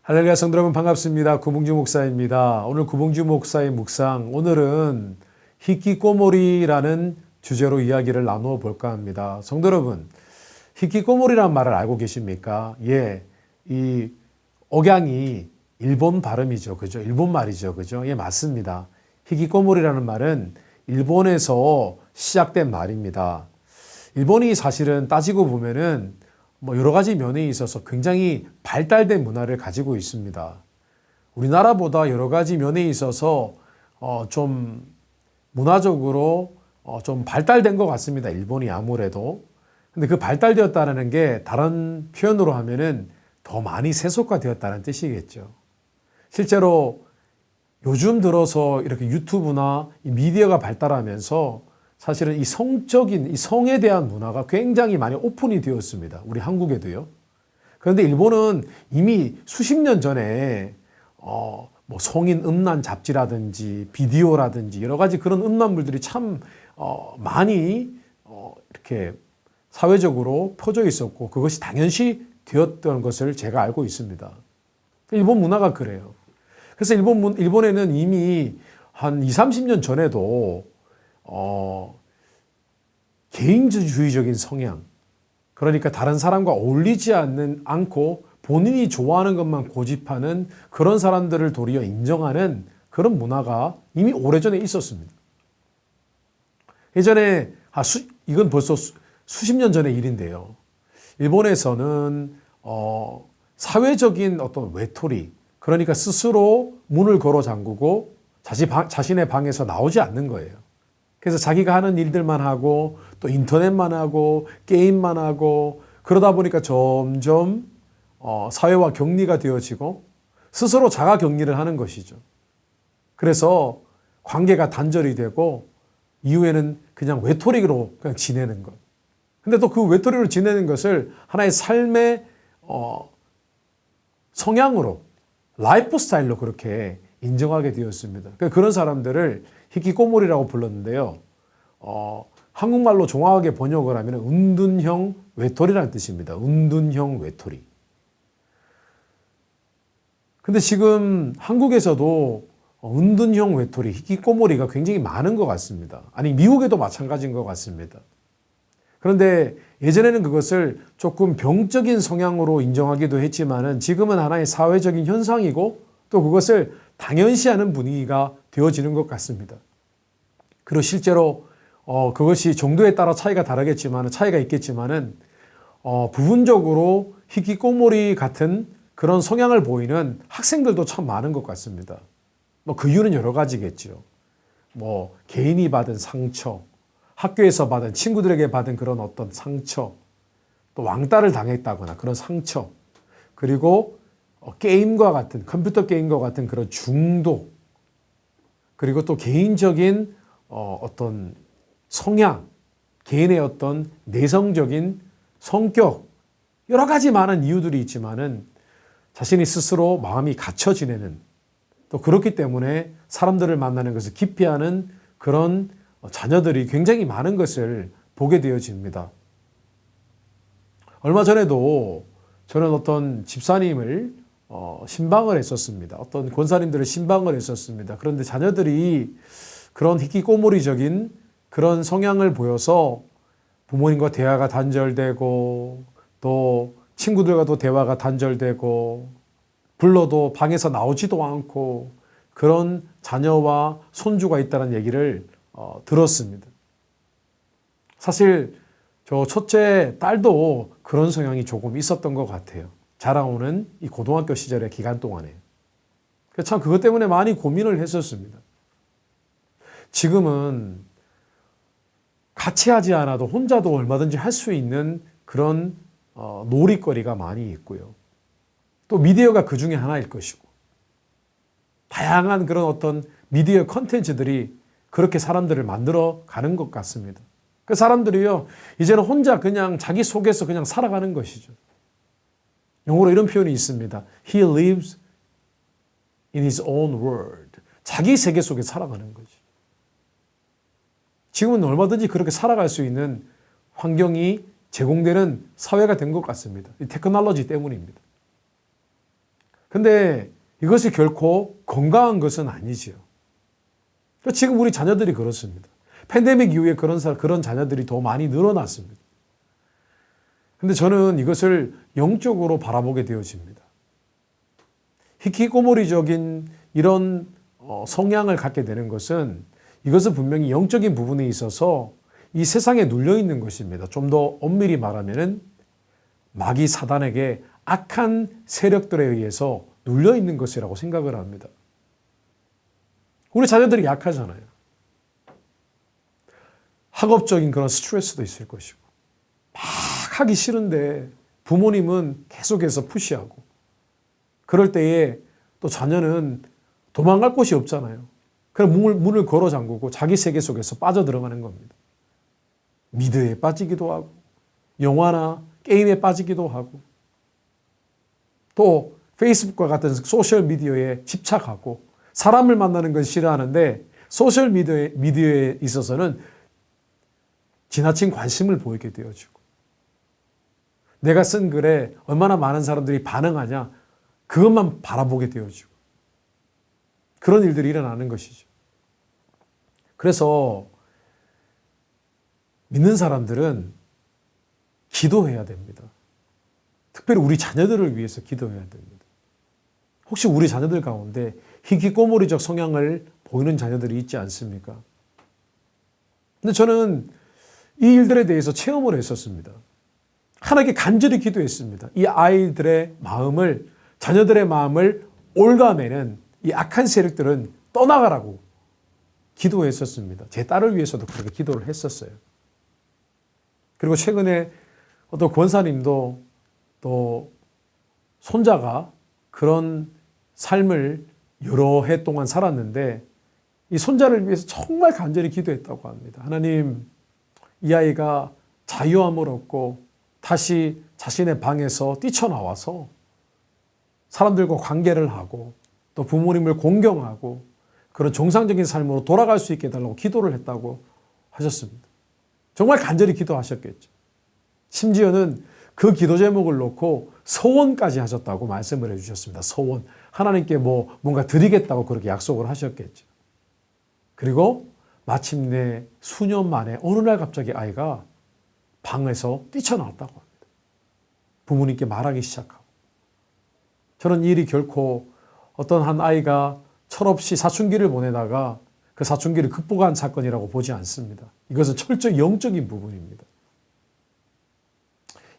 할렐루야 성도 여러분 반갑습니다. 구봉주 목사입니다. 오늘 구봉주 목사의 묵상, 오늘은 히키꼬모리라는 주제로 이야기를 나누어 볼까 합니다. 성도 여러분, 히키꼬모리라는 말을 알고 계십니까? 예, 이 억양이 일본 발음이죠. 그죠? 일본 말이죠. 그죠? 예, 맞습니다. 히키꼬모리라는 말은 일본에서 시작된 말입니다. 일본이 사실은 따지고 보면은 여러 가지 면에 있어서 굉장히 발달된 문화를 가지고 있습니다. 우리나라보다 여러 가지 면에 있어서 좀 문화적으로 좀 발달된 것 같습니다. 일본이 아무래도. 근데 그 발달되었다는 게 다른 표현으로 하면은 더 많이 세속화되었다는 뜻이겠죠. 실제로 요즘 들어서 이렇게 유튜브나 이 미디어가 발달하면서 사실은 이 성적인, 이 성에 대한 문화가 굉장히 많이 오픈이 되었습니다. 우리 한국에도요. 그런데 일본은 이미 수십 년 전에, 성인 음란 잡지라든지 비디오라든지 여러 가지 그런 음란물들이 참, 많이, 이렇게 사회적으로 퍼져 있었고 그것이 당연시 되었던 것을 제가 알고 있습니다. 일본 문화가 그래요. 그래서 일본에는 이미 한 20, 30년 전에도 개인주의적인 성향, 그러니까 다른 사람과 어울리지 않고 본인이 좋아하는 것만 고집하는 그런 사람들을 도리어 인정하는 그런 문화가 이미 오래전에 있었습니다. 예전에, 이건 벌써 수십 년 전의 일인데요. 일본에서는, 사회적인 어떤 외톨이, 그러니까 스스로 문을 걸어 잠그고 자신의 방에서 나오지 않는 거예요. 그래서 자기가 하는 일들만 하고 또 인터넷만 하고 게임만 하고 그러다 보니까 점점 사회와 격리가 되어지고 스스로 자가 격리를 하는 것이죠. 그래서 관계가 단절이 되고 이후에는 그냥 외톨이로 그냥 지내는 것. 근데 또 그 외톨이로 지내는 것을 하나의 삶의 성향으로, 라이프 스타일로 그렇게 인정하게 되었습니다. 그런 사람들을 히키꼬모리라고 불렀는데요. 한국말로 정확하게 번역을 하면 은둔형 외톨이라는 뜻입니다. 은둔형 외톨이. 근데 지금 한국에서도 은둔형 외톨이, 히키꼬모리가 굉장히 많은 것 같습니다. 아니, 미국에도 마찬가지인 것 같습니다. 그런데 예전에는 그것을 조금 병적인 성향으로 인정하기도 했지만은 지금은 하나의 사회적인 현상이고 또 그것을 당연시하는 분위기가 되어지는 것 같습니다. 그리고 실제로 그것이 정도에 따라 차이가 있겠지만은 부분적으로 히키꼬모리 같은 그런 성향을 보이는 학생들도 참 많은 것 같습니다. 그 이유는 여러 가지겠죠. 개인이 받은 상처, 학교에서 받은 친구들에게 받은 그런 어떤 상처, 또 왕따를 당했다거나 그런 상처, 그리고 컴퓨터 게임과 같은 그런 중독, 그리고 또 개인적인 어떤 성향, 개인의 어떤 내성적인 성격, 여러 가지 많은 이유들이 있지만은 자신이 스스로 마음이 갇혀 지내는, 또 그렇기 때문에 사람들을 만나는 것을 기피하는 그런 자녀들이 굉장히 많은 것을 보게 되어집니다. 얼마 전에도 저는 어떤 집사님을 신방을 했었습니다. 어떤 권사님들을 신방을 했었습니다. 그런데 자녀들이 그런 히키꼬모리적인 그런 성향을 보여서 부모님과 대화가 단절되고 또 친구들과도 대화가 단절되고 불러도 방에서 나오지도 않고 그런 자녀와 손주가 있다는 얘기를 들었습니다. 사실 저 첫째 딸도 그런 성향이 조금 있었던 것 같아요. 자라오는 이 고등학교 시절의 기간 동안에. 참 그것 때문에 많이 고민을 했었습니다. 지금은 같이 하지 않아도 혼자도 얼마든지 할 수 있는 그런 놀이거리가 많이 있고요. 또 미디어가 그 중에 하나일 것이고 다양한 그런 어떤 미디어 컨텐츠들이 그렇게 사람들을 만들어 가는 것 같습니다. 그 사람들이요, 이제는 혼자 그냥 자기 속에서 그냥 살아가는 것이죠. 영어로 이런 표현이 있습니다. He lives in his own world. 자기 세계 속에 살아가는 거지. 지금은 얼마든지 그렇게 살아갈 수 있는 환경이 제공되는 사회가 된 것 같습니다. 이 테크놀로지 때문입니다. 근데 이것이 결코 건강한 것은 아니지요. 지금 우리 자녀들이 그렇습니다. 팬데믹 이후에 그런 자녀들이 더 많이 늘어났습니다. 근데 저는 이것을 영적으로 바라보게 되어집니다. 히키코모리적인 이런 성향을 갖게 되는 것은 이것은 분명히 영적인 부분에 있어서 이 세상에 눌려 있는 것입니다. 좀 더 엄밀히 말하면은 마귀 사단에게 악한 세력들에 의해서 눌려 있는 것이라고 생각을 합니다. 우리 자녀들이 약하잖아요. 학업적인 그런 스트레스도 있을 것이고 막 하기 싫은데 부모님은 계속해서 푸시하고 그럴 때에 또 자녀는 도망갈 곳이 없잖아요. 그럼 문을 걸어 잠그고 자기 세계 속에서 빠져들어가는 겁니다. 미드에 빠지기도 하고 영화나 게임에 빠지기도 하고 또 페이스북과 같은 소셜미디어에 집착하고 사람을 만나는 건 싫어하는데 소셜미디어에 있어서는 지나친 관심을 보이게 되어지고 내가 쓴 글에 얼마나 많은 사람들이 반응하냐 그것만 바라보게 되어지고 그런 일들이 일어나는 것이죠. 그래서 믿는 사람들은 기도해야 됩니다. 특별히 우리 자녀들을 위해서 기도해야 됩니다. 혹시 우리 자녀들 가운데 히키코모리적 성향을 보이는 자녀들이 있지 않습니까? 근데 저는 이 일들에 대해서 체험을 했었습니다. 하나님께 간절히 기도했습니다. 이 아이들의 마음을, 자녀들의 마음을 올가매는 이 악한 세력들은 떠나가라고 기도했었습니다. 제 딸을 위해서도 그렇게 기도를 했었어요. 그리고 최근에 어떤 권사님도 또 손자가 그런 삶을 여러 해 동안 살았는데 이 손자를 위해서 정말 간절히 기도했다고 합니다. 하나님, 이 아이가 자유함을 얻고 다시 자신의 방에서 뛰쳐나와서 사람들과 관계를 하고 또 부모님을 공경하고 그런 정상적인 삶으로 돌아갈 수 있게 해달라고 기도를 했다고 하셨습니다. 정말 간절히 기도하셨겠죠. 심지어는 그 기도 제목을 놓고 서원까지 하셨다고 말씀을 해주셨습니다. 서원. 하나님께 뭔가 드리겠다고 그렇게 약속을 하셨겠죠. 그리고 마침내 수년 만에 어느 날 갑자기 아이가 방에서 뛰쳐나왔다고 합니다. 부모님께 말하기 시작하고. 저는 이 일이 결코 어떤 한 아이가 철없이 사춘기를 보내다가 그 사춘기를 극복한 사건이라고 보지 않습니다. 이것은 철저히 영적인 부분입니다.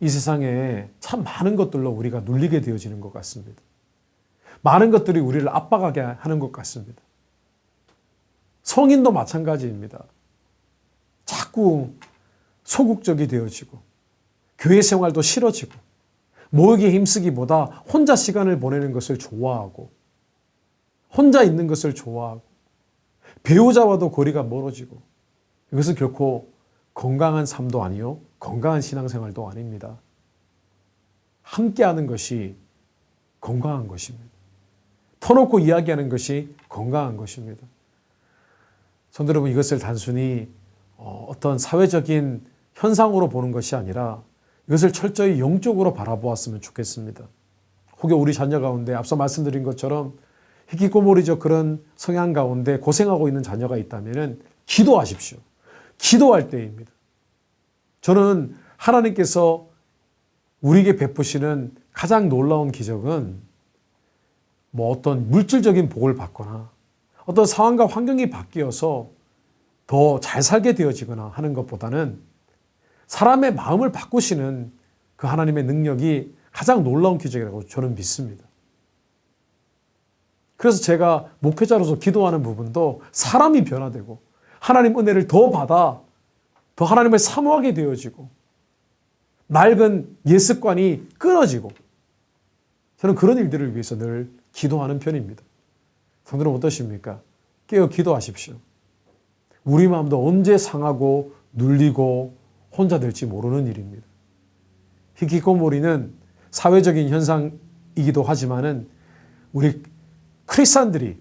이 세상에 참 많은 것들로 우리가 눌리게 되어지는 것 같습니다. 많은 것들이 우리를 압박하게 하는 것 같습니다. 성인도 마찬가지입니다. 자꾸 소극적이 되어지고 교회 생활도 싫어지고 모이기에 힘쓰기보다 혼자 시간을 보내는 것을 좋아하고 혼자 있는 것을 좋아하고 배우자와도 거리가 멀어지고 이것은 결코 건강한 삶도 아니요 건강한 신앙생활도 아닙니다. 함께하는 것이 건강한 것입니다. 터놓고 이야기하는 것이 건강한 것입니다. 성도 여러분, 이것을 단순히 어떤 사회적인 현상으로 보는 것이 아니라 이것을 철저히 영적으로 바라보았으면 좋겠습니다. 혹여 우리 자녀 가운데 앞서 말씀드린 것처럼 히키코모리적 그런 성향 가운데 고생하고 있는 자녀가 있다면 기도하십시오. 기도할 때입니다. 저는 하나님께서 우리에게 베푸시는 가장 놀라운 기적은 어떤 물질적인 복을 받거나 어떤 상황과 환경이 바뀌어서 더 잘 살게 되어지거나 하는 것보다는 사람의 마음을 바꾸시는 그 하나님의 능력이 가장 놀라운 기적이라고 저는 믿습니다. 그래서 제가 목회자로서 기도하는 부분도 사람이 변화되고 하나님 은혜를 더 받아 더 하나님을 사모하게 되어지고 낡은 옛습관이 끊어지고 저는 그런 일들을 위해서 늘 기도하는 편입니다. 성도는 어떠십니까? 깨어 기도하십시오. 우리 마음도 언제 상하고 눌리고 혼자 될지 모르는 일입니다. 히키코모리는 사회적인 현상이기도 하지만은 우리 크리스찬들이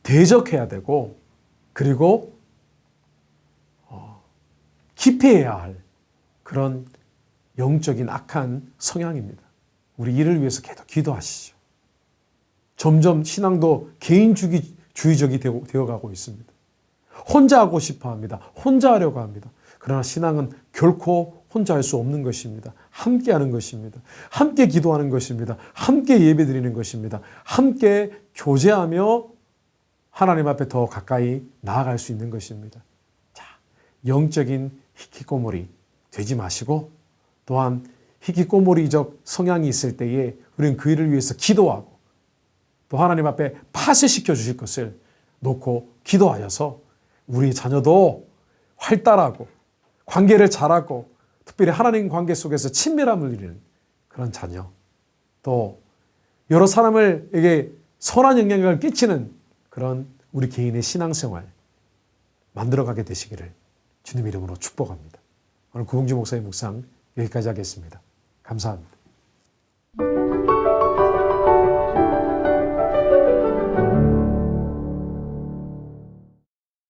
대적해야 되고 그리고 기피해야 할 그런 영적인 악한 성향입니다. 우리 이를 위해서 계속 기도하시죠. 점점 신앙도 개인주의적이 되어가고 있습니다. 혼자 하고 싶어 합니다. 혼자 하려고 합니다. 그러나 신앙은 결코 혼자 할 수 없는 것입니다. 함께 하는 것입니다. 함께 기도하는 것입니다. 함께 예배드리는 것입니다. 함께 교제하며 하나님 앞에 더 가까이 나아갈 수 있는 것입니다. 자, 영적인 히키꼬모리 되지 마시고, 또한 히키꼬모리적 성향이 있을 때에 우리는 그 일을 위해서 기도하고, 또 하나님 앞에 파쇄시켜 주실 것을 놓고 기도하여서 우리 자녀도 활달하고 관계를 잘하고, 특별히 하나님 관계 속에서 친밀함을 누리는 그런 자녀, 또 여러 사람에게 선한 영향을 끼치는 그런 우리 개인의 신앙생활 만들어가게 되시기를 주님 이름으로 축복합니다. 오늘 구봉주 목사의 묵상 여기까지 하겠습니다. 감사합니다.